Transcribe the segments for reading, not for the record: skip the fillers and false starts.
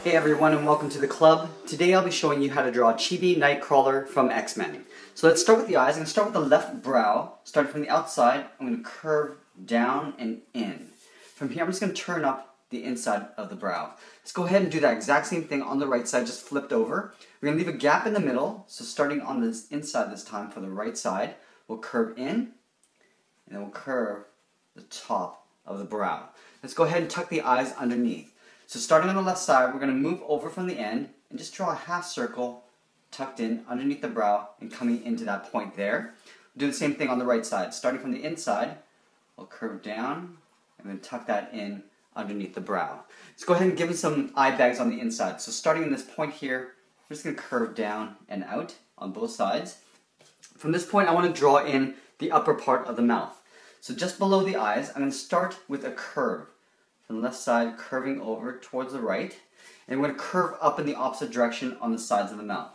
Hey everyone, and welcome to the club. Today I'll be showing you how to draw Chibi Nightcrawler from X-Men. So let's start with the eyes. I'm going to start with the left brow. Starting from the outside, I'm going to curve down and in. From here I'm just going to turn up the inside of the brow. Let's go ahead and do that exact same thing on the right side, just flipped over. We're going to leave a gap in the middle, so starting on this inside this time for the right side, we'll curve in, and then we'll curve the top of the brow. Let's go ahead and tuck the eyes underneath. So starting on the left side, we're going to move over from the end and just draw a half circle tucked in underneath the brow and coming into that point there. We'll do the same thing on the right side. Starting from the inside, we'll curve down and then tuck that in underneath the brow. Let's go ahead and give it some eye bags on the inside. So starting in this point here, we're just going to curve down and out on both sides. From this point, I want to draw in the upper part of the mouth. So just below the eyes, I'm going to start with a curve. From the left side, curving over towards the right. And we're going to curve up in the opposite direction on the sides of the mouth.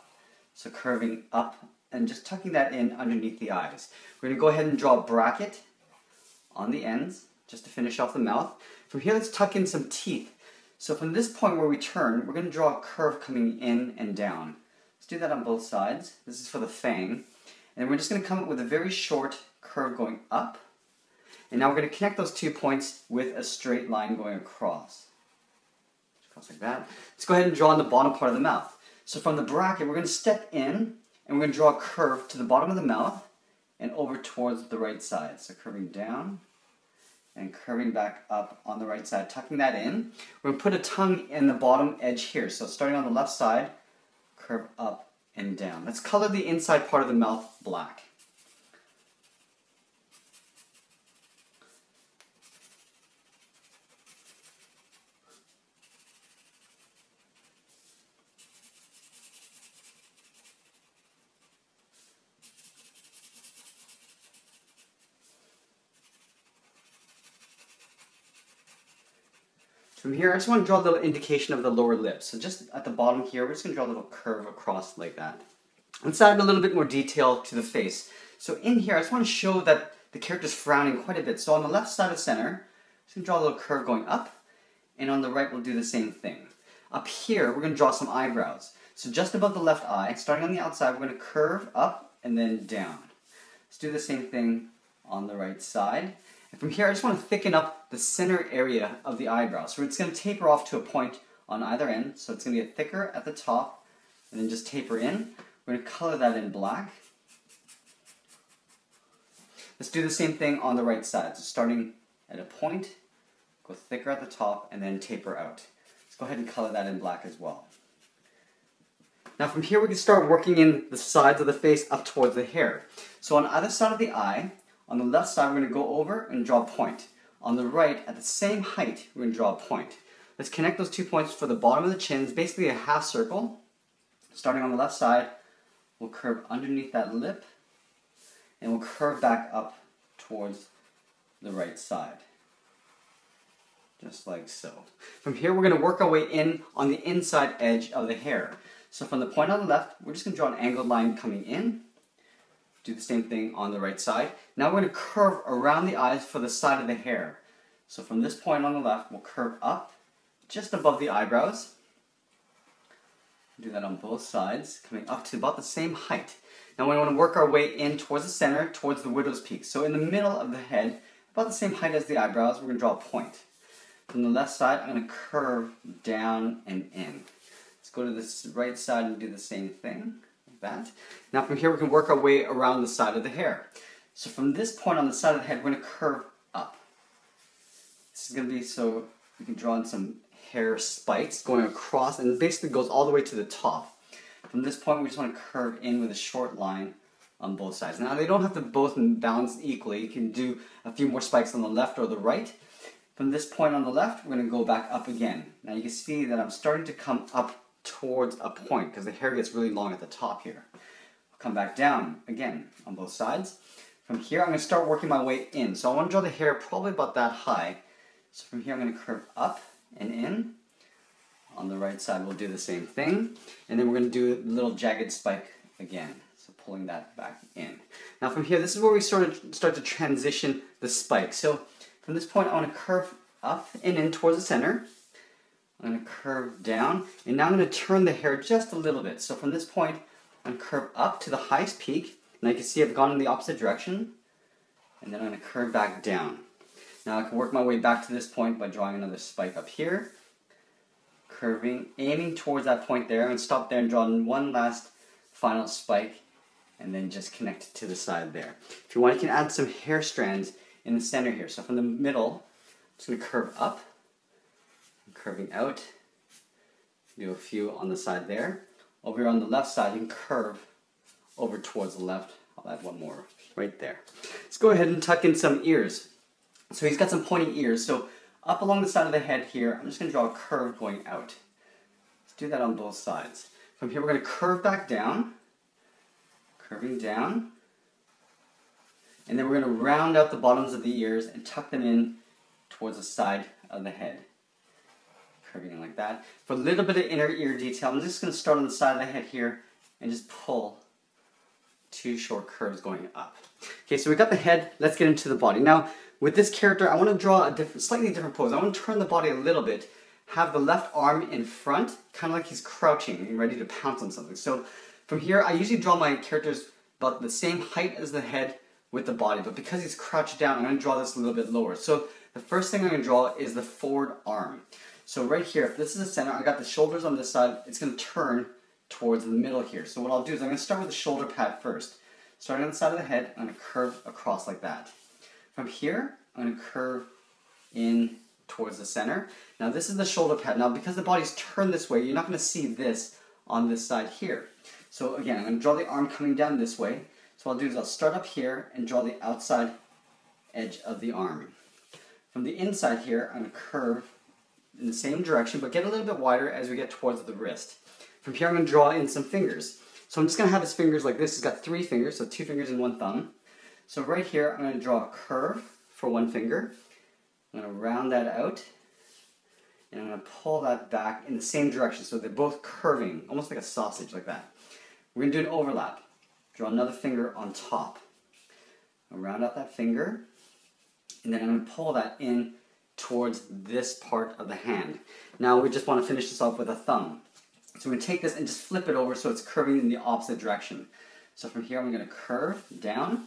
So curving up and just tucking that in underneath the eyes. We're going to go ahead and draw a bracket on the ends, just to finish off the mouth. From here, let's tuck in some teeth. So from this point where we turn, we're going to draw a curve coming in and down. Let's do that on both sides. This is for the fang. And we're just going to come up with a very short curve going up. And now we're going to connect those 2 points with a straight line going across. Across like that. Let's go ahead and draw on the bottom part of the mouth. So from the bracket, we're going to step in, and we're going to draw a curve to the bottom of the mouth and over towards the right side. So curving down and curving back up on the right side, tucking that in. We're going to put a tongue in the bottom edge here. So starting on the left side, curve up and down. Let's color the inside part of the mouth black. From here, I just want to draw a little indication of the lower lip. So just at the bottom here, we're just going to draw a little curve across like that. Let's add a little bit more detail to the face. So in here, I just want to show that the character's frowning quite a bit. So on the left side of center, just going to draw a little curve going up. And on the right, we'll do the same thing. Up here, we're going to draw some eyebrows. So just above the left eye, starting on the outside, we're going to curve up and then down. Let's do the same thing on the right side. And from here, I just want to thicken up the center area of the eyebrow. So it's going to taper off to a point on either end. So it's going to get thicker at the top and then just taper in. We're going to color that in black. Let's do the same thing on the right side. So starting at a point, go thicker at the top and then taper out. Let's go ahead and color that in black as well. Now from here, we can start working in the sides of the face up towards the hair. So on either side of the eye, on the left side, we're going to go over and draw a point. On the right, at the same height, we're going to draw a point. Let's connect those 2 points for the bottom of the chin. It's basically a half circle. Starting on the left side, we'll curve underneath that lip, and we'll curve back up towards the right side. Just like so. From here, we're going to work our way in on the inside edge of the hair. So from the point on the left, we're just going to draw an angled line coming in. Do the same thing on the right side. Now we're going to curve around the eyes for the side of the hair. So from this point on the left, we'll curve up just above the eyebrows. Do that on both sides, coming up to about the same height. Now we want to work our way in towards the center, towards the widow's peak. So in the middle of the head, about the same height as the eyebrows, we're going to draw a point. From the left side, I'm going to curve down and in. Let's go to the right side and do the same thing. That. Now from here we can work our way around the side of the hair. So from this point on the side of the head we're going to curve up. This is going to be so we can draw in some hair spikes going across and it basically goes all the way to the top. From this point we just want to curve in with a short line on both sides. Now they don't have to both balance equally. You can do a few more spikes on the left or the right. From this point on the left we're going to go back up again. Now you can see that I'm starting to come up towards a point because the hair gets really long at the top here. I'll come back down again on both sides. From here I'm going to start working my way in. So I want to draw the hair probably about that high. So from here I'm going to curve up and in. On the right side we'll do the same thing. And then we're going to do a little jagged spike again. So pulling that back in. Now from here this is where we sort of start to transition the spike. So from this point I want to curve up and in towards the center. I'm going to curve down, and now I'm going to turn the hair just a little bit. So from this point, I'm going to curve up to the highest peak, and you can see I've gone in the opposite direction, and then I'm going to curve back down. Now I can work my way back to this point by drawing another spike up here, curving, aiming towards that point there, and stop there and draw one last final spike, and then just connect it to the side there. If you want, you can add some hair strands in the center here. So from the middle, I'm just going to curve up, curving out, do a few on the side there. Over here on the left side, you can curve over towards the left. I'll add one more right there. Let's go ahead and tuck in some ears. So he's got some pointy ears. So up along the side of the head here, I'm just going to draw a curve going out. Let's do that on both sides. From here, we're going to curve back down, curving down, and then we're going to round out the bottoms of the ears and tuck them in towards the side of the head. Curving in like that. For a little bit of inner ear detail, I'm just going to start on the side of the head here and just pull two short curves going up. Okay, so we got the head, let's get into the body. Now, with this character, I want to draw a slightly different pose. I want to turn the body a little bit, have the left arm in front, kind of like he's crouching and ready to pounce on something. So from here, I usually draw my characters about the same height as the head with the body, but because he's crouched down, I'm going to draw this a little bit lower. So the first thing I'm going to draw is the forward arm. So right here, if this is the center, I got the shoulders on this side, it's going to turn towards the middle here. So what I'll do is I'm going to start with the shoulder pad first. Starting on the side of the head, I'm going to curve across like that. From here, I'm going to curve in towards the center. Now this is the shoulder pad. Now because the body's turned this way, you're not going to see this on this side here. So again, I'm going to draw the arm coming down this way. So what I'll do is I'll start up here and draw the outside edge of the arm. From the inside here, I'm going to curve in the same direction, but get a little bit wider as we get towards the wrist. From here, I'm going to draw in some fingers. So I'm just going to have his fingers like this. He's got 3 fingers, so 2 fingers and 1 thumb. So right here, I'm going to draw a curve for 1 finger. I'm going to round that out, and I'm going to pull that back in the same direction, so they're both curving, almost like a sausage, like that. We're going to do an overlap. Draw another finger on top. I'll round out that finger, and then I'm going to pull that in towards this part of the hand. Now we just want to finish this off with a thumb. So we're going to take this and just flip it over so it's curving in the opposite direction. So from here I'm going to curve down.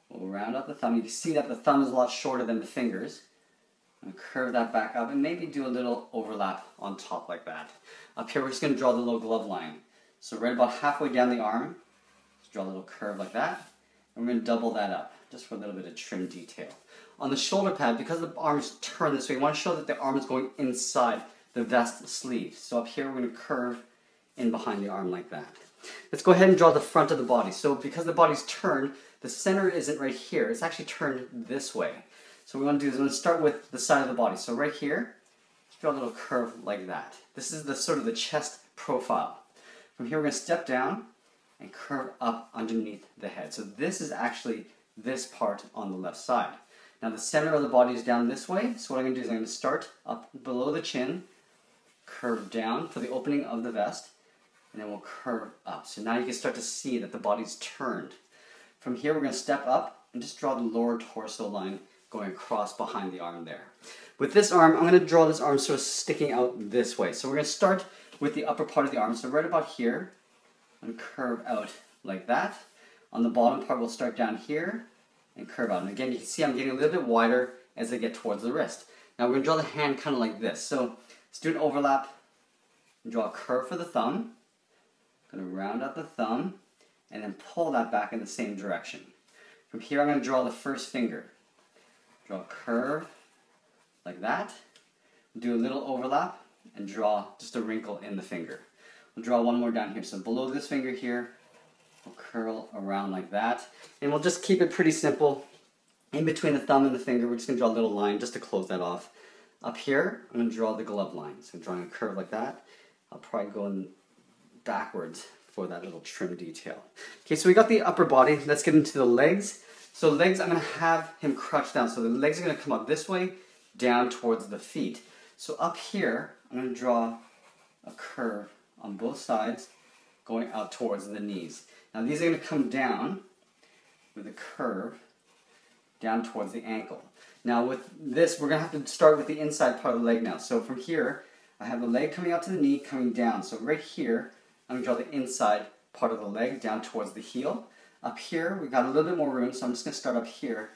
We'll round out the thumb. You can see that the thumb is a lot shorter than the fingers. I'm going to curve that back up and maybe do a little overlap on top like that. Up here we're just going to draw the little glove line. So right about halfway down the arm, just draw a little curve like that. And we're going to double that up just for a little bit of trim detail. On the shoulder pad, because the arm's turned this way, you want to show that the arm is going inside the vest sleeve. So up here we're going to curve in behind the arm like that. Let's go ahead and draw the front of the body. So because the body's turned, the center isn't right here. It's actually turned this way. So what we want to do is we're going to start with the side of the body. So right here, let's draw a little curve like that. This is the sort of the chest profile. From here we're going to step down and curve up underneath the head. So this is actually this part on the left side. Now the center of the body is down this way, so what I'm going to do is I'm going to start up below the chin, curve down for the opening of the vest, and then we'll curve up. So now you can start to see that the body's turned. From here we're going to step up and just draw the lower torso line going across behind the arm there. With this arm, I'm going to draw this arm sort of sticking out this way. So we're going to start with the upper part of the arm, so right about here, and curve out like that. On the bottom part we'll start down here and curve out. And again, you can see I'm getting a little bit wider as I get towards the wrist. Now we're going to draw the hand kind of like this. So let's do an overlap and draw a curve for the thumb. I'm going to round out the thumb and then pull that back in the same direction. From here I'm going to draw the first finger. Draw a curve like that. Do a little overlap and draw just a wrinkle in the finger. We'll draw one more down here. So below this finger here, we'll curl around like that. And we'll just keep it pretty simple. In between the thumb and the finger, we're just going to draw a little line just to close that off. Up here, I'm going to draw the glove line. So I'm drawing a curve like that. I'll probably go in backwards for that little trim detail. Okay, so we got the upper body. Let's get into the legs. So legs, I'm going to have him crouch down. So the legs are going to come up this way, down towards the feet. So up here, I'm going to draw a curve on both sides, going out towards the knees. Now these are going to come down with a curve down towards the ankle. Now with this, we're going to have to start with the inside part of the leg now. So from here, I have the leg coming out to the knee, coming down. So right here, I'm going to draw the inside part of the leg down towards the heel. Up here, we've got a little bit more room, so I'm just going to start up here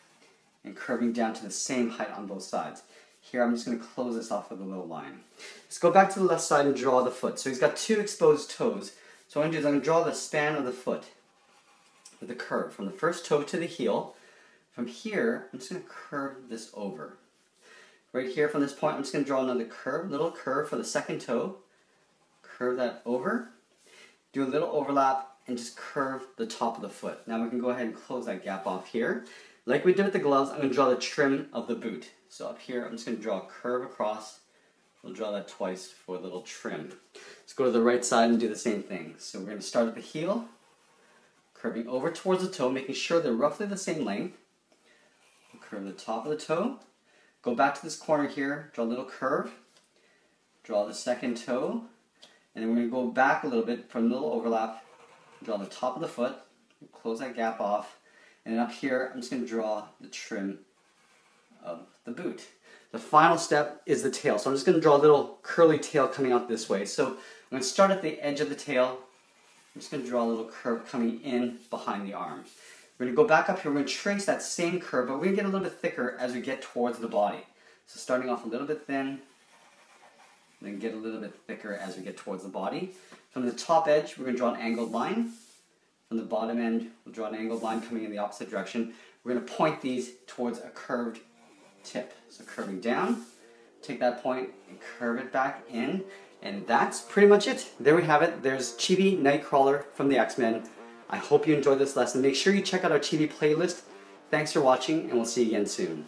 and curving down to the same height on both sides. Here, I'm just going to close this off with a little line. Let's go back to the left side and draw the foot. So he's got 2 exposed toes. So what I'm going to do is I'm going to draw the span of the foot with a curve from the first toe to the heel. From here, I'm just going to curve this over. Right here from this point, I'm just going to draw another curve, little curve for the second toe. Curve that over. Do a little overlap and just curve the top of the foot. Now we can go ahead and close that gap off here. Like we did with the gloves, I'm going to draw the trim of the boot. So up here, I'm just going to draw a curve across. We'll draw that twice for a little trim. Let's go to the right side and do the same thing. So we're going to start at the heel, curving over towards the toe, making sure they're roughly the same length. We'll curve the top of the toe. Go back to this corner here, draw a little curve. Draw the second toe. And then we're going to go back a little bit for a little overlap. Draw the top of the foot. Close that gap off. And then up here, I'm just going to draw the trim of the boot. The final step is the tail. So I'm just going to draw a little curly tail coming out this way. So I'm going to start at the edge of the tail. I'm just going to draw a little curve coming in behind the arm. We're going to go back up here. We're going to trace that same curve, but we're going to get a little bit thicker as we get towards the body. So starting off a little bit thin, then get a little bit thicker as we get towards the body. From the top edge, we're going to draw an angled line. From the bottom end, we'll draw an angled line coming in the opposite direction. We're going to point these towards a curved tip. So curving down, take that point and curve it back in. And that's pretty much it. There we have it. There's Chibi Nightcrawler from the X-Men. I hope you enjoyed this lesson. Make sure you check out our Chibi playlist. Thanks for watching, and we'll see you again soon.